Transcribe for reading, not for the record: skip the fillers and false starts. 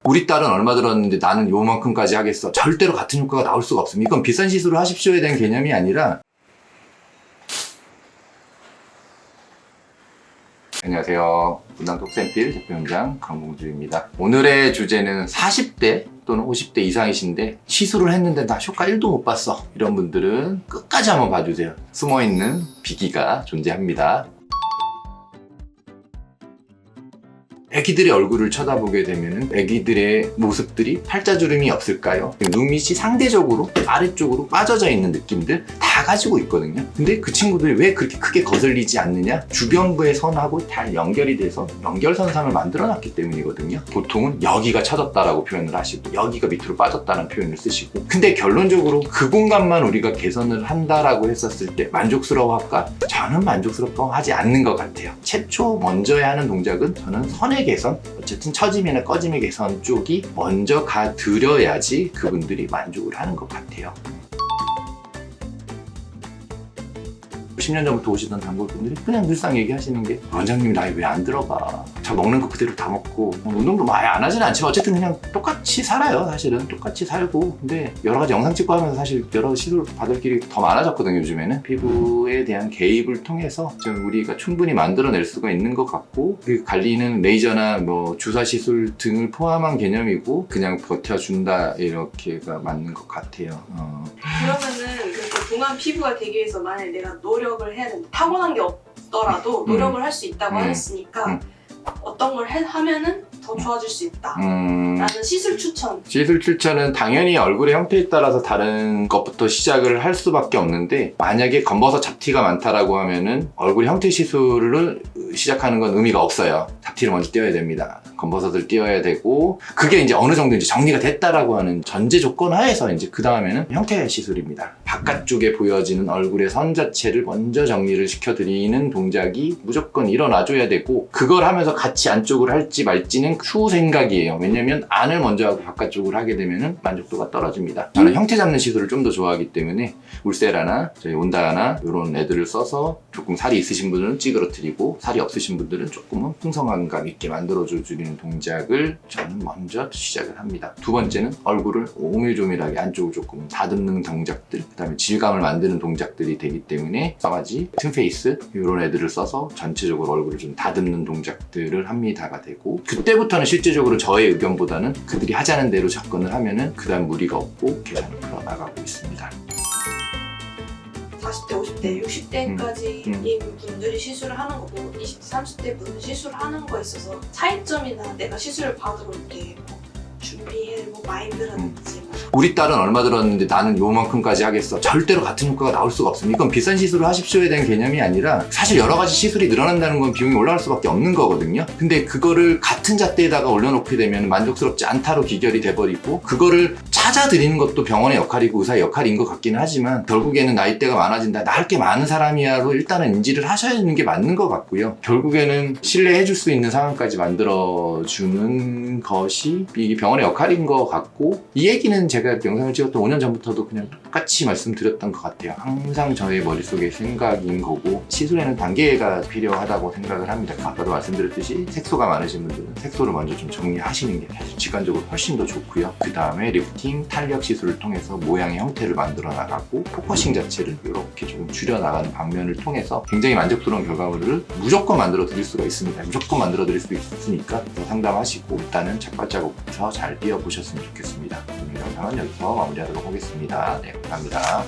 우리 딸은 얼마 들었는데 나는 요만큼까지 하겠어. 절대로 같은 효과가 나올 수가 없습니다. 이건 비싼 시술을 하십시오에 대한 개념이 아니라. 안녕하세요. 분당 톡센필 대표연장 강봉주입니다. 오늘의 주제는 40대 또는 50대 이상이신데 시술을 했는데 나 효과 1도 못 봤어. 이런 분들은 끝까지 한번 봐주세요. 숨어있는 비기가 존재합니다. 애기들의 얼굴을 쳐다보게 되면 애기들의 모습들이 팔자주름이 없을까요? 눈 밑이 상대적으로 아래쪽으로 빠져져 있는 느낌들 다 가지고 있거든요. 근데 그 친구들이 왜 그렇게 크게 거슬리지 않느냐? 주변부의 선하고 잘 연결이 돼서 연결선상을 만들어 놨기 때문이거든요. 보통은 여기가 쳐졌다라고 표현을 하시고 여기가 밑으로 빠졌다는 표현을 쓰시고, 근데 결론적으로 그 공간만 우리가 개선을 한다라고 했었을 때 만족스러워할까? 저는 만족스럽게 않는 것 같아요. 최초 먼저 해야 하는 동작은 저는 선의 개선, 어쨌든 처짐이나 꺼짐의 개선 쪽이 먼저 가드려야지 그분들이 만족을 하는 것 같아요. 10년 전부터 오시던 단골분들이 그냥 늘상 얘기하시는 게, 원장님 나이 왜 안 들어가? 저 먹는 거 그대로 다 먹고 운동도 많이 안 하진 않지만 어쨌든 그냥 똑같이 살아요. 사실은 똑같이 살고, 근데 여러 가지 영상 찍고 하면서 사실 여러 시술 받을 길이 더 많아졌거든요. 요즘에는 피부에 대한 개입을 통해서 좀 우리가 충분히 만들어낼 수가 있는 것 같고, 그 관리는 레이저나 뭐 주사 시술 등을 포함한 개념이고 그냥 버텨준다 이렇게가 맞는 것 같아요. 그러면은 그렇게 동안 피부가 되기 위해서 만약에 내가 노력을 해야 된다, 타고난 게 없더라도 노력을 할 수 있다고 하셨으니까 어떤 걸 하면은 더 좋아질 수 있다 라는 시술 추천. 시술 추천은 당연히 얼굴의 형태에 따라서 다른 것부터 시작을 할 수밖에 없는데, 만약에 검버섯 잡티가 많다라고 하면은 얼굴 형태 시술을 시작하는 건 의미가 없어요. 잡티를 먼저 띄워야 됩니다. 검버섯을 띄워야 되고, 그게 이제 어느 정도 이제 정리가 됐다라고 하는 전제 조건 하에서 이제 그 다음에는 형태 시술입니다. 바깥쪽에 보여지는 얼굴의 선 자체를 먼저 정리를 시켜드리는 동작이 무조건 일어나줘야 되고, 그걸 하면서 같이 안쪽으로 할지 말지는 추후 생각이에요. 왜냐면 안을 먼저 하고 바깥쪽으로 하게 되면 만족도가 떨어집니다. 저는 형태 잡는 시술을 좀 더 좋아하기 때문에 울세라나 저희 온다나 이런 애들을 써서 조금 살이 있으신 분들은 찌그러뜨리고 살이 없으신 분들은 조금은 풍성함감 있게 만들어주는 동작을 저는 먼저 시작을 합니다. 두 번째는 얼굴을 오밀조밀하게 안쪽을 조금 다듬는 동작들, 그 다음에 질감을 만드는 동작들이 되기 때문에 싸가지, 틈페이스 이런 애들을 써서 전체적으로 얼굴을 좀 다듬는 동작들을 합니다가 되고, 그때부터는 실제적으로 저의 의견보다는 그들이 하자는 대로 접근을 하면은 그 다음 무리가 없고 개선을 풀어나가고 있습니다. 40대, 50대, 60대까지인 분들이 시술을 하는 거고 20대, 30대 분들 시술을 하는 거에 있어서 차이점이나 내가 시술을 받으러 올 때 준비해 뭐 마인드라든지 우리 딸은 얼마 들었는데 나는 요만큼까지 하겠어. 절대로 같은 효과가 나올 수가 없습니다. 이건 비싼 시술을 하십시오에 대한 개념이 아니라, 사실 여러 가지 시술이 늘어난다는 건 비용이 올라갈 수밖에 없는 거거든요. 근데 그거를 같은 잣대에다가 올려놓게 되면 만족스럽지 않다로 기결이 돼버리고, 그거를 찾아드리는 것도 병원의 역할이고 의사의 역할인 것 같기는 하지만, 결국에는 나이대가 많아진다, 나 할 게 많은 사람이야로 일단은 인지를 하셔야 하는 게 맞는 것 같고요. 결국에는 신뢰해줄 수 있는 상황까지 만들어주는 것이 이게 병원의 역할인 것 같고, 이 얘기는 제가 영상을 찍었던 5년 전부터도 그냥 똑같이 말씀드렸던 것 같아요. 항상 저의 머릿속의 생각인 거고, 시술에는 단계가 필요하다고 생각을 합니다. 아까도 말씀드렸듯이 색소가 많으신 분들은 색소를 먼저 좀 정리하시는 게 사실 직관적으로 훨씬 더 좋고요. 그 다음에 리프팅, 탄력 시술을 통해서 모양의 형태를 만들어 나가고, 포커싱 자체를 이렇게 조금 줄여 나가는 방면을 통해서 굉장히 만족스러운 결과물을 무조건 만들어 드릴 수가 있습니다. 무조건 만들어 드릴 수 있으니까 상담하시고 일단은 첫 발자국부터 잘 띄워보셨으면 좋겠습니다. 오늘 영상은 여기서 마무리하도록 하겠습니다. 네, 감사합니다.